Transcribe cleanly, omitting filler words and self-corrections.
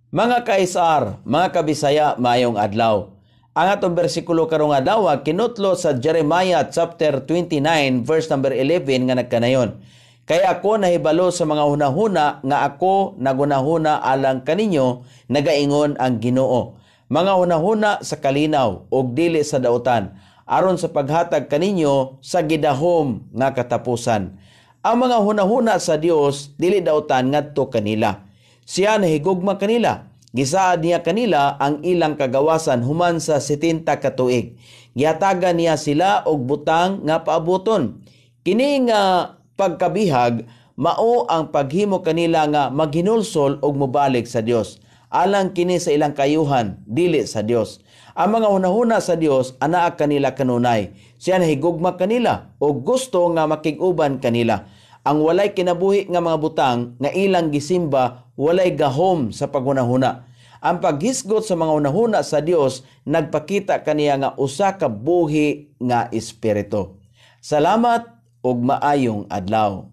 Mga ka-SR, mga kabisaya, mayong adlaw. Ang atong bersikulo karong adlaw kinutlo sa Jeremiah chapter 29 verse number 11 nga nagkanayon. Kaya ako nahibalo sa mga hunahuna nga ako nagunahuna alang kaninyo, nagaingon ang Ginoo. Mga hunahuna sa kalinaw ug dili sa dautan, aron sa paghatag kaninyo sa gidahom nga katapusan. Ang mga hunahuna sa Dios dili dautan ngadto kanila. Siya nahigugma kanila. Gisaad niya kanila ang ilang kagawasan human sa 70 ka tuig. Gihatagan niya sila og butang nga paaboton. Kini nga pagkabihag mao ang paghimo kanila nga maghinulsol og mobalik sa Dios. Alang kini sa ilang kayuhan, dili sa Dios. Ang mga hunahuna sa Dios anaa kanila kanunay. Siya nahigugma kanila og gusto nga makig-uban kanila. Ang walay kinabuhi nga mga butang nga ilang gisimba walay gahom sa paghunahuna. Ang paghisgot sa mga hunahuna sa Dios nagpakita kaniya nga usa ka buhi nga espiritu. Salamat ug maayong adlaw.